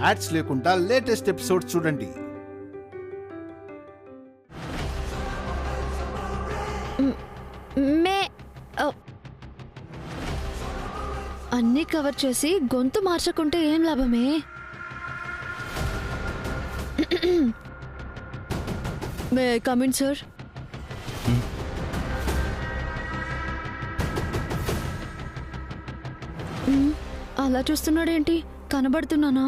Ads లేకుండా latest episodes చూడండి. అన్నీ కవర్ చేసి గొంతు మార్చకుంటే ఏం లాభమే? May come in sir. అలా చూస్తున్నాడేంటి? కనబడుతున్నానా?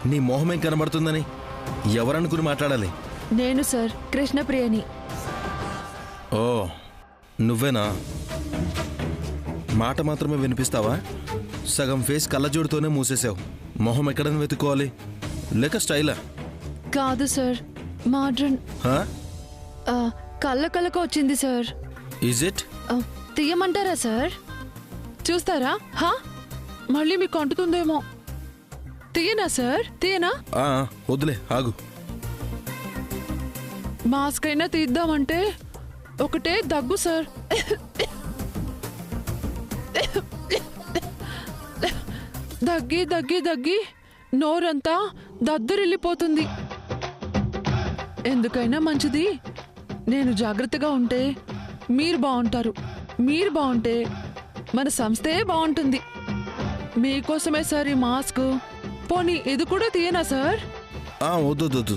నీ మొహమేం కనబడుతుందని ఎవరనుకుని మాట్లాడాలి? నేను సార్, కృష్ణప్రియని. ఓ నువ్వేనా? మాట మాత్రమే వినిపిస్తావా? సగం ఫేస్ కళ్ళజోడుతోనే మూసేసావు. మొహం ఎక్కడని వెతుక్కోవాలి? లేక స్టైలా? కాదు సార్, మోడ్రన్. కళ్ళకు వచ్చింది సార్. Is it? తీయమంటారా సార్? చూస్తారా? మళ్ళీ మీకు అంటుతుందేమో. తీయనా సార్? తీయనా? వద్దులే, ఆగు. మాస్క్ అయినా తీద్దామంటే ఒకటే దగ్గు సార్. దగ్గి దగ్గి దగ్గి నోరంతా దద్దరిల్లిపోతుంది. ఎందుకైనా మంచిది నేను జాగ్రత్తగా ఉంటే మీరు బాగుంటారు. మీరు బాగుంటే మన సంస్థే బాగుంటుంది. మీకోసమే సార్ ఈ మాస్క్. పోనీ ఇది కూడా తీయనా సార్? వద్దు.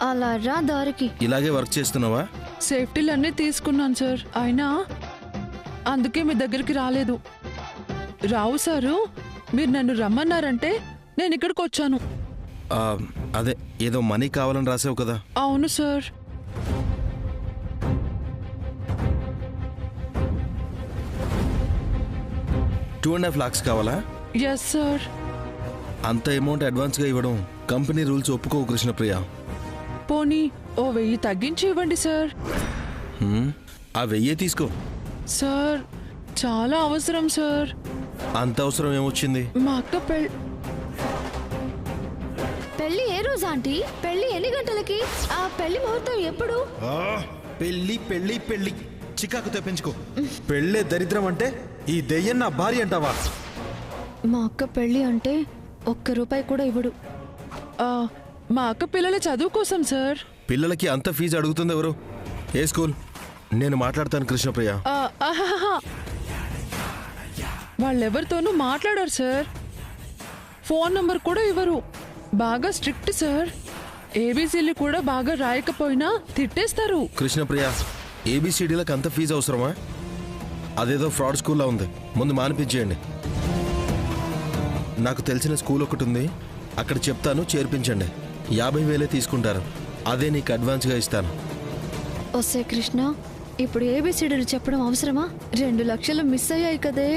అలా రా దారికి. ఇలాగే వర్క్ చేస్తున్నావా? సేఫ్టీలన్నీ తీసుకున్నాను సార్, అయినా అందుకే మీ దగ్గరికి రాలేదు. రావు సారు, మీరు నన్ను రమ్మన్నారంటే నేను ఇక్కడికి వచ్చాను. అదే ఏదో మనీ కావాలని రాసావు కదా? అవును సార్. $2.5 lakhs కావాలా? Yes sir. అంత అమౌంట్ అడ్వాన్స్గా ఇవ్వడం కంపెనీ రూల్స్ ఒప్పుకోవు కృష్ణప్రియ. పోనీ 1000 తగ్గించి ఇవ్వండి సార్. ఆ 1000 తీసుకో. సార్ చాలా అవసరం సార్. అంత అవసరం ఏమొచ్చింది? మా అక్క పెళ్లి ఏ రోజు ఆంటీ? పెళ్లి ఎన్ని గంటలకి? ఆ పెళ్లి ముహూర్తం ఎప్పుడు? పెళ్లి పెళ్లి పెళ్లి చికాకు తెప్పించుకో. పెళ్ళే దరిద్రం అంటే ఈ దెయ్యం నా భార్య అంటావా? మా అక్క పెళ్లి అంటే ₹1 కూడా ఇవ్వడు. మా అక్క పిల్లల చదువు కోసం సార్. పిల్లలకి అంత ఫీజు అడుగుతుంది ఎవరు? ఏ స్కూల్? నేను మాట్లాడతాను కృష్ణప్రియ. వాళ్ళెవరితోనూ మాట్లాడారు సార్. ఫోన్ నంబర్ కూడా ఇవ్వరు. బాగా స్ట్రిక్ట్ సార్. ఏబీసీలు కూడా బాగా రాయకపోయినా తిట్టేస్తారు. కృష్ణప్రియ, ఏబిసిడీలకు అంత ఫీజు అవసరమా? అదేదో ఫ్రాడ్ స్కూల్లో ఉంది. ముందు మానిపించేయండి. నాకు తెలిసిన స్కూల్ ఒకటి ఉంది, అక్కడ చెప్తాను, చేర్పించండి. 50,000 తీసుకుంటారు. అదే నీకు అడ్వాన్స్గా ఇస్తాను. వస్తే కృష్ణ, ఇప్పుడు ఏబిసిడీలు చెప్పడం అవసరమా? 2 లక్షలు మిస్ అయ్యాయి కదే.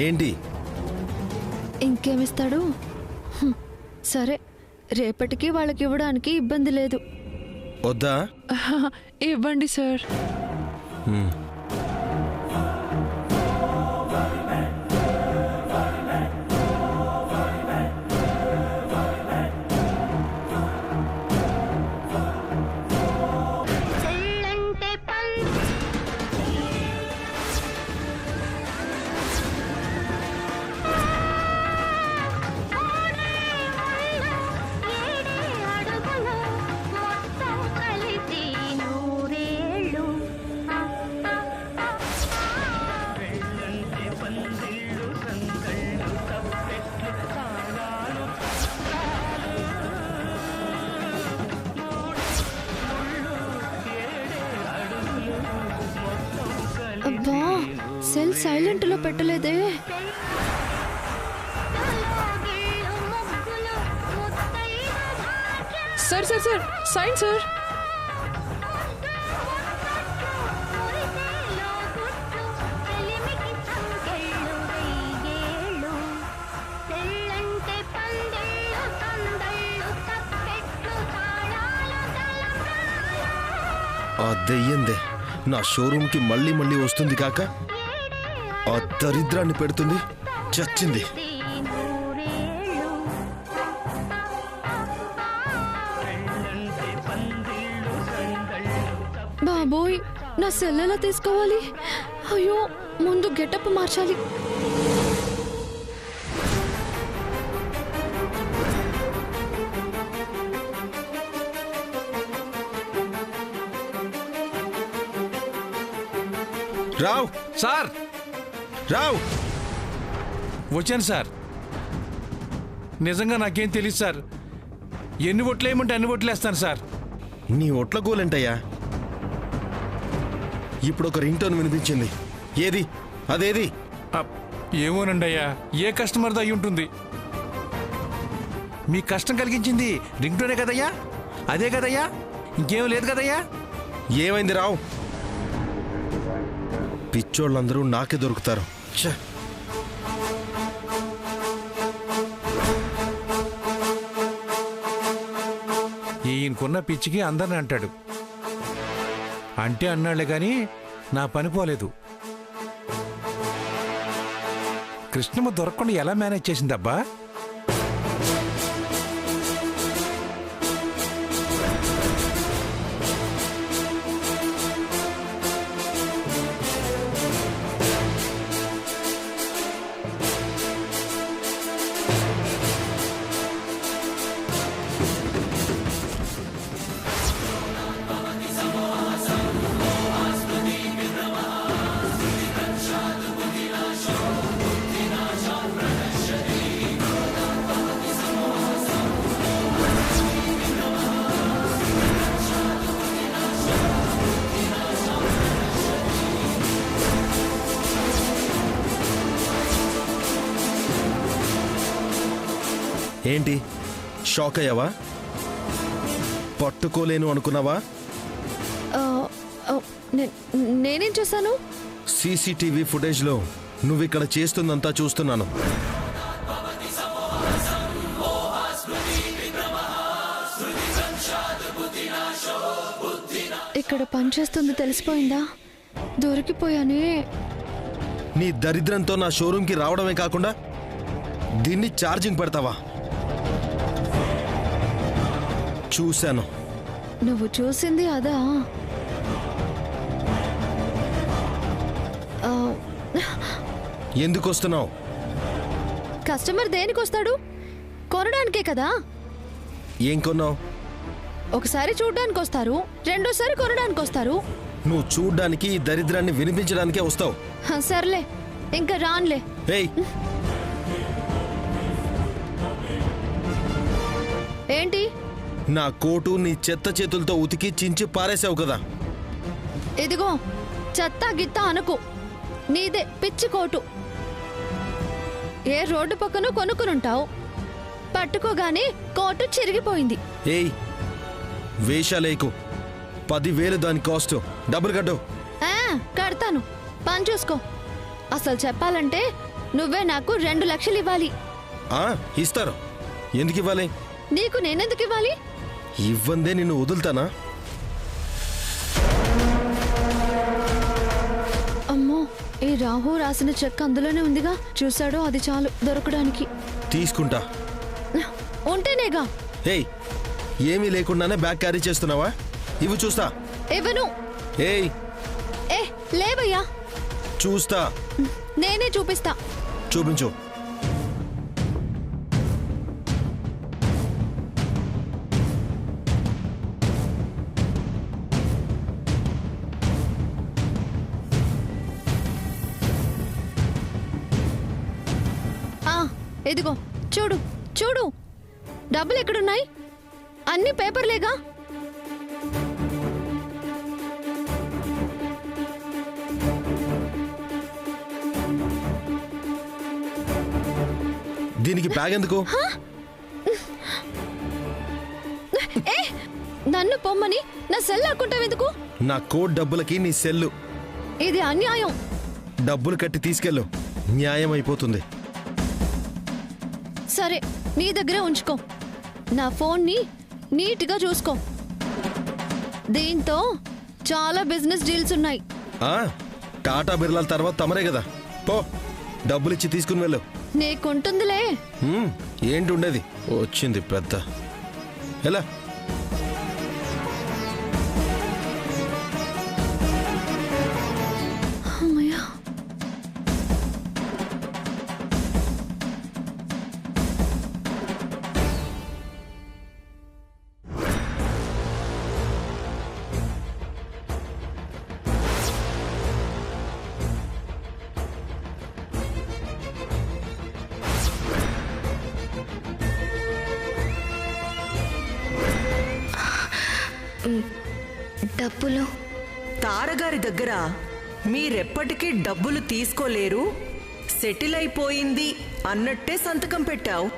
ఏంటి? ఇంకేమిస్తాడు? సరే, రేపటికి వాళ్ళకి ఇవ్వడానికి ఇబ్బంది లేదు. వద్దా? ఇవ్వండి సార్. అబ్బా, సెల్ సైలెంట్ లో పెట్టలేదే. Sir sir sir sign sir. ఆ దెయ్యందే నా షోరూమ్కి మళ్ళీ మళ్ళీ వస్తుంది కాక ఆ దరిద్రాన్ని పెడుతుంది. చచ్చింది. బాబోయ్, నా సెల్ ఎలా తీసుకోవాలి? అయ్యో, ముందు గెటప్ మార్చాలి. రావ్ సార్ రావ్ వచ్చాను సార్. నిజంగా నాకేం తెలియదు సార్. ఎన్ని ఓట్లు వేయమంటే అన్ని ఓట్లు వేస్తాను సార్. నీ ఒట్ల గోలేంటయ్యా? ఇప్పుడు ఒక రింగ్ టోన్ వినిపించింది. ఏది అదేది? ఏమోనండి అయ్యా, ఏ కస్టమర్తో అయి ఉంటుంది. మీ కష్టం కలిగించింది రింగ్ టోనే కదయ్యా? అదే కదయ్యా, ఇంకేం లేదు కదయ్యా? ఏమైంది రావ్? పిచ్చోళ్ళందరూ నాకే దొరుకుతారు. ఛ! ఈయనకున్న పిచ్చికి అందరిని అంటాడు. అంటే అన్నాళ్లే గాని నా పని పోలేదు. కృష్ణమ్మ దొరకకుండా ఎలా మేనేజ్ చేసిందబ్బా? ఏంటి షాక్ అయ్యావా? పట్టుకోలేను అనుకున్నావా? ఆ, ఆ, నేనేం చేశాను? సీసీటీవీ ఫుటేజ్లో నువ్విక్కడ చేస్తుందంతా చూస్తున్నాను. ఇక్కడ పనిచేస్తుంది తెలిసిపోయిందా? దొరికిపోయానే. నీ దరిద్రంతో నా షోరూమ్కి రావడమే కాకుండా దీన్ని ఛార్జింగ్ పెడతావా? చూశాను. నువ్వు చూసింది అదా? ఆ, ఎందుకు వస్తున్నావు? కస్టమర్ దేనికి వస్తాడు? కొనడానికే కదా. ఏం కొన్నావు? ఒకసారి చూడ్డానికి వస్తారు, రెండోసారి కొనడానికి వస్తారు. నువ్వు చూడ్డానికి ఈ దరిద్రాన్ని వినిపించడానికే వస్తావు. సర్లే, ఇంకా రాన్లే. ఏయ్, ఏంటి? నా కోటు నీ చెత్త చేతులతో ఉతికి చించి పారేసావు కదా. ఇదిగో, చెత్త గిత్త అనుకు. నీదే పిచ్చి కోటు. ఏ రోడ్డు పక్కన కొనుక్కునుంటావు. పట్టుకోగానే కోటు చిరిగిపోయింది. ఏయ్, వేషాలేకు. 10,000 దాని కాస్ట్. డబ్బులు కట్టు. కడతాను, పని చూసుకో. అసలు చెప్పాలంటే నువ్వే నాకు 2 లక్షలు ఇవ్వాలి. ఇస్తారు. ఎందుకు ఇవ్వాలి? నీకు నేనెందుకు ఇవ్వాలి? ఇవ్వందే నిన్ను వదులుతానా? అమ్మో, ఈ రాహు రాసిన చెక్ అందులోనే ఉందిగా. చూశాడో అది చాలు దొరకడానికి. తీసుకుంటా. ఉంటేనేగా. ఏయ్, ఏమీ లేకుండానే బ్యాగ్ క్యారీ చేస్తున్నావా? ఇవి చూస్తా. ఇవ్వను. ఏయ్, ఏ లేవయ్యా. చూస్తా. నేనే చూపిస్తా. చూపించు. ఇదిగో చూడు చూడు. డబ్బులు ఎక్కడున్నాయి? అన్ని పేపర్లేగా. దీనికి బ్యాగ్ ఎందుకు? నన్ను పొమ్మని నా సెల్ లాక్కుంటావెందుకు? నా కోడ్ డబ్బులకి నీ సెల్లు. ఇది అన్యాయం. డబ్బులు కట్టి తీసుకెళ్ళు, న్యాయం అయిపోతుంది. సరే, నీ దగ్గరే ఉంచుకో. నా ఫోన్ని నీట్గా చూసుకో. దీంతో చాలా బిజినెస్ డీల్స్ ఉన్నాయి. టాటా బిర్లాల తర్వాత తమరే కదా. పో, డబ్బులిచ్చి తీసుకుని వెళ్ళు. నీకుంటుందిలే. ఏంటి ఉండేది? వచ్చింది పెద్ద. ఎలా? డబ్బులు తారగారి దగ్గర మీరెప్పటికీ డబ్బులు తీసుకోలేరు, సెటిల్ అయిపోయింది అన్నట్టే సంతకం పెట్టావు.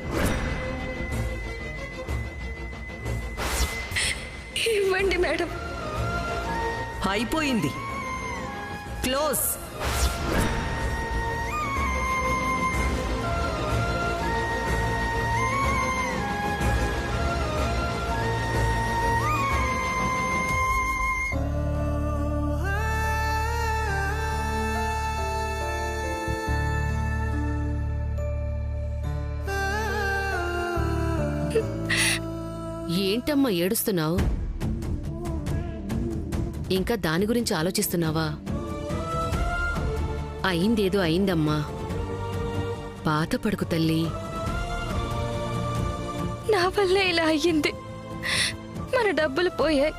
ఇవ్వండి మేడం. అయిపోయింది, క్లోజ్. ఏంటమ్మా ఏడుస్తున్నావు? ఇంకా దాని గురించి ఆలోచిస్తున్నావా? అయిందేదో అయిందమ్మా, బాధపడకు తల్లి. నా వల్ల ఇలా అయ్యింది. మన డబ్బులు పోయాయి,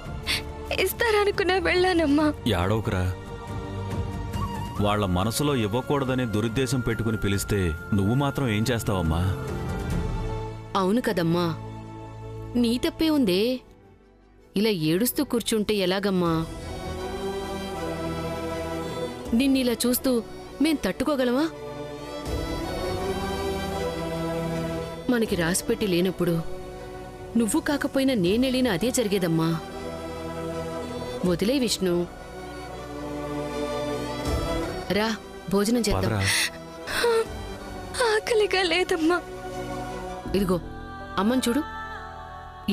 ఇస్తారనుకునే వెళ్ళానమ్మా. యాడోకురా, వాళ్ల మనసులో ఇవ్వకూడదనే దురుద్దేశం పెట్టుకుని పిలిస్తే నువ్వు మాత్రం ఏం చేస్తావమ్మా? అవును కదమ్మా, నీ తప్పే ఉందే. ఇలా ఏడుస్తూ కూర్చుంటే ఎలాగమ్మా? నిన్నిలా చూస్తూ మేం తట్టుకోగలమా? మనకి రాసిపెట్టి లేనప్పుడు నువ్వు కాకపోయినా నేనెళ్ళినా అదే జరిగేదమ్మా. వదిలే విష్ణు, రా భోజనం చేద్దాం. పదరా. ఆకలిగా లేదమ్మా. ఇదిగో అమ్మని చూడు,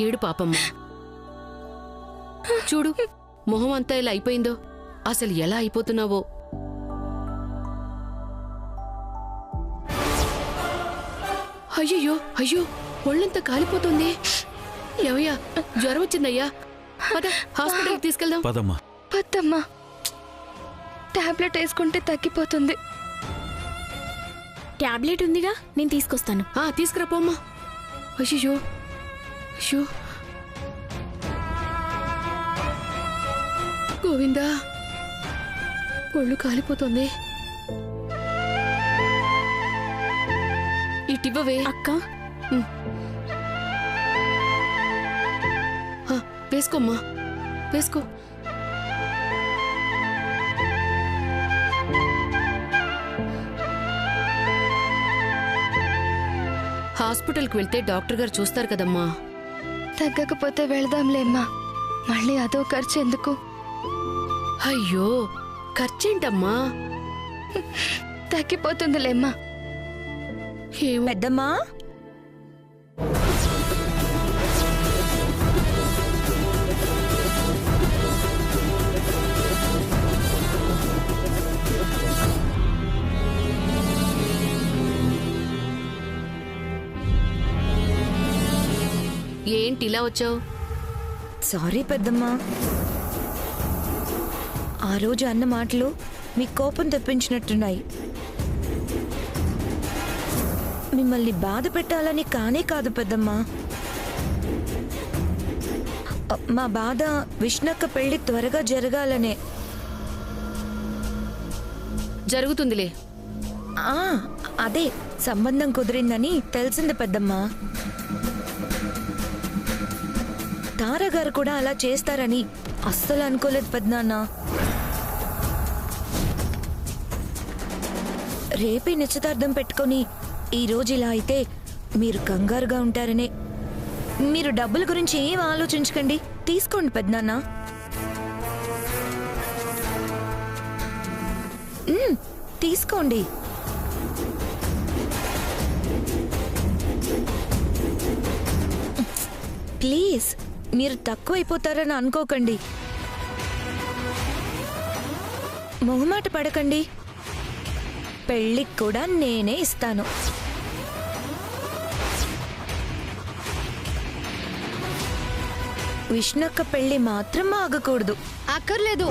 ఏడు పాపమ్మ. చూడు మొహం అంతా ఇలా అయిపోయిందో. అసలు ఎలా అయిపోతున్నావో. అయ్యయ్యో, అయ్యో, ఒళ్ళంతా కాలిపోతుంది. ఏమయ్యా, జ్వరం వచ్చిందయ్యా, పద హాస్పిటల్కి తీసుకెళ్దాం. పదమ్మా. వద్దమ్మా, టాబ్లెట్ వేసుకుంటే తగ్గిపోతుంది. టాబ్లెట్ ఉందిగా, నేను తీసుకొస్తాను. తీసుకురా పోమ్మా. అయ్యో, అయ్యో, గోవిందా, ఒళ్ళు కాలిపోతుంది. ఇటివ్వవే. అక్క, వేసుకోమ్మా, వేసుకో. హాస్పిటల్కి వెళ్తే డాక్టర్ గారు చూస్తారు కదమ్మా. తగ్గకపోతే వెళదాంలేమ్మా, మళ్ళీ అదో ఖర్చు ఎందుకు? అయ్యో, ఖర్చేంటమ్మా? తగ్గిపోతుందిలేమ్మా. ఏమో. పెద్దమ్మా, ఏంటి ఇలా వచ్చావు? సారీ పెద్దమ్మా, ఆ రోజు అన్న మాటలు మీ కోపం తెప్పించినట్టున్నాయి. మిమ్మల్ని బాధ పెట్టాలని కానే కాదు పెద్దమ్మా. మా బాధ విష్ణక్క పెళ్లి త్వరగా జరగాలనే. జరుగుతుందిలే. అదే సంబంధం కుదిరిందని తెలిసింది పెద్దమ్మా. తారగారు కూడా అలా చేస్తారని అస్సలు అనుకోలేదు పెద్దనాన్న. రేపే నిశ్చితార్థం పెట్టుకొని ఈ రోజు ఇలా అయితే మీరు కంగారుగా ఉంటారనే. మీరు డబ్బుల గురించి ఏం ఆలోచించకండి, తీసుకోండి పెద్దనాన్న. తీసుకోండి. ప్లీజ్, మీరు తక్కువైపోతారని అనుకోకండి. మొహమాట పడకండి, పెళ్ళికి కూడా నేనే ఇస్తాను. విష్ణక్క పెళ్లి మాత్రం ఆగకూడదు. అక్కర్లేదు.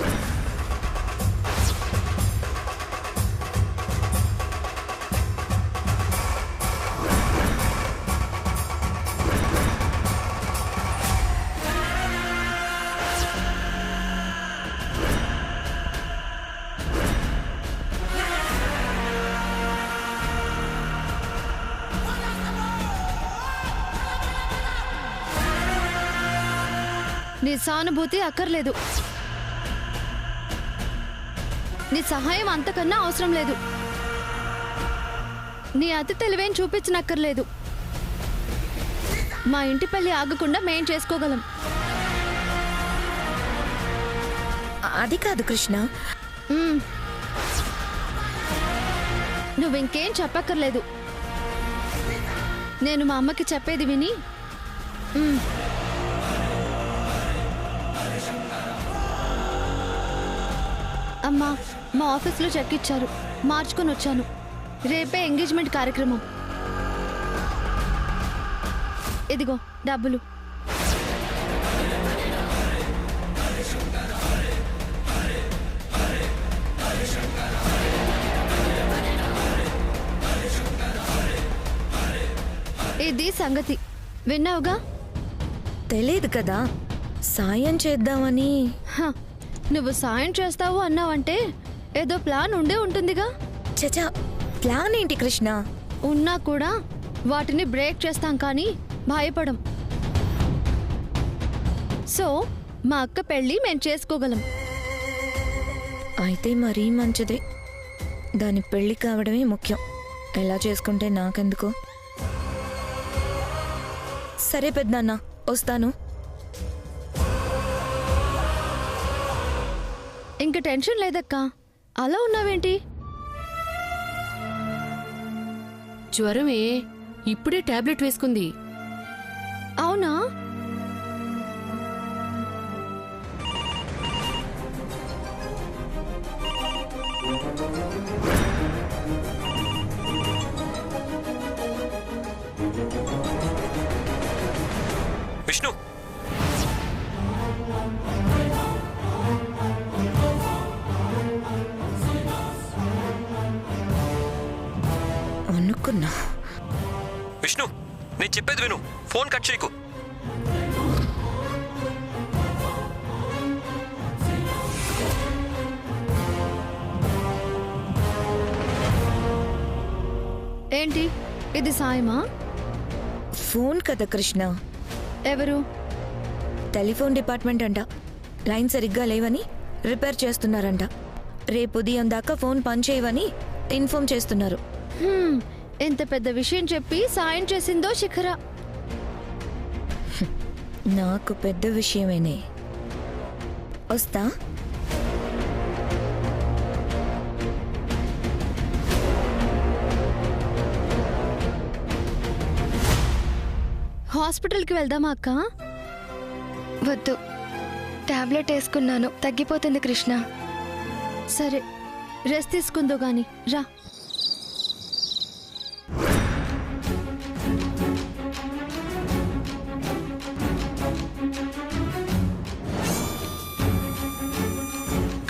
నీ సానుభూతి అక్కర్లేదు, నీ సహాయం అంతకన్నా అవసరం లేదు, నీ అతి తెలివేం చూపించనక్కర్లేదు. మా ఇంటి పెళ్లి ఆగకుండా మేం చేసుకోగలం. అది కాదు కృష్ణ. నువ్వింకేం చెప్పక్కర్లేదు. నేను మా అమ్మకి చెప్పేది విని అమ్మా, మా ఆఫీస్లో చెక్ ఇచ్చారు, మార్చుకొని వచ్చాను. రేపే ఎంగేజ్మెంట్ కార్యక్రమం. ఇదిగో డబ్బులు. ఇది సంగతి. విన్నావుగా? తెలియదు కదా, సాయం చేద్దామని. నువ్వు సాయం చేస్తావు అన్నావంటే ఏదో ప్లాన్ ఉండే ఉంటుందిగా. చచా, ప్లాన్ ఏంటి కృష్ణ? ఉన్నా కూడా వాటిని బ్రేక్ చేస్తాం కానీ భయపడం. సో మా అక్క పెళ్ళి మేము చేసుకోగలం. అయితే మరీ మంచిదే. దాని పెళ్లి కావడమే ముఖ్యం. ఎలా చేసుకుంటే నాకెందుకు. సరే పెద్దనాన్న, వస్తాను. ఇంక టెన్షన్ లేదక్కా. అలా ఉన్నావేంటి? జ్వరమే, ఇప్పుడే టాబ్లెట్ వేసుకుంది. అవునా? విష్ణు, అనుకున్నా. విష్ణు, నేను చెప్పేది విను. ఫోన్ కట్ చేయకు. ఏంటి ఇది సాయమా? ఫోన్ కదా కృష్ణ. ఎవరు? టెలిఫోన్ డిపార్ట్మెంట్ అంట. లైన్ సరిగ్గా లేవని రిపేర్ చేస్తున్నారంట. రేపు ఉదయం దాకా ఫోన్ పనిచేయవని ఇన్ఫార్మ్ చేస్తున్నారు. ఎంత పెద్ద విషయం చెప్పి సాయం చేసిందో శిఖర. నాకు పెద్ద విషయమేనే. వస్తా. హాస్పిటల్కి వెళ్దామా అక్క? వద్దు, టాబ్లెట్ వేసుకున్నాను, తగ్గిపోతుంది కృష్ణ. సరే, రెస్ట్ తీసుకుందో గాని రా.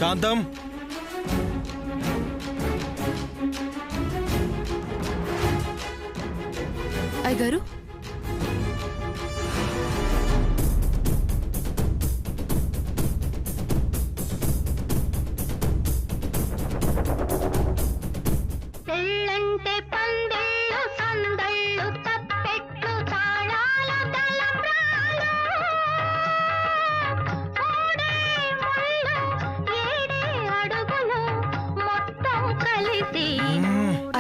కాంతం, అయ్యగారు,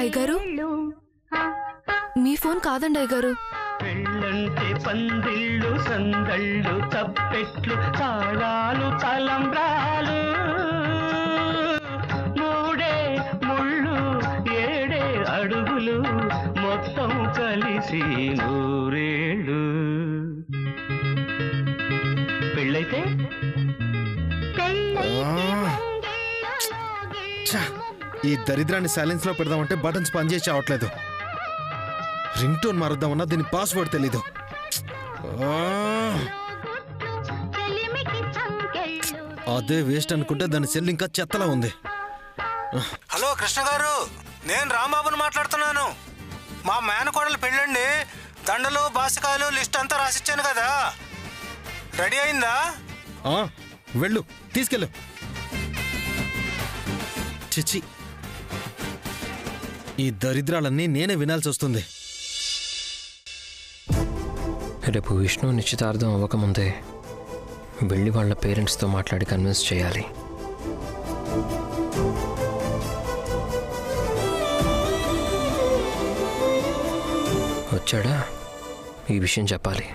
అయ్యగారు, మీ ఫోన్ కాదండి అయ్యగారు. పెళ్ళంటే పందిళ్ళు సందళ్ళు తప్పెట్లు తాళాలు తలంబ్రాలు, మూడే ముళ్ళు ఏడే అడుగులు మొత్తం కలిసి నూరేళ్ళు. పెళ్ళైతే ఈ దరిద్రాన్ని సైలెన్స్ లో పెడదామంటే బటన్స్ పనిచేసి అవట్లేదు. రింగ్ టోన్ మారుద్దామన్నా దీని పాస్వర్డ్ తెలీదు. అదే వేస్ట్ అనుకుంటే దాని సెల్ ఇంకా చెత్తలా ఉంది. హలో కృష్ణ గారు, నేను రాంబాబుని మాట్లాడుతున్నాను. మా మేనకోడలు పెళ్ళండి. దండలు బాసికాయలు లిస్ట్ అంతా రాసిచ్చాను కదా, రెడీ అయిందా? వెళ్ళు, తీసుకెళ్ళు. చిచ్చి, ఈ దరిద్రాలన్నీ నేనే వినాల్సి వస్తుంది. రేపు విష్ణు నిశ్చితార్థం అవ్వకముందే వెళ్ళి వాళ్ళ పేరెంట్స్తో మాట్లాడి కన్విన్స్ చేయాలి. వచ్చాడా? ఈ విషయం చెప్పాలి.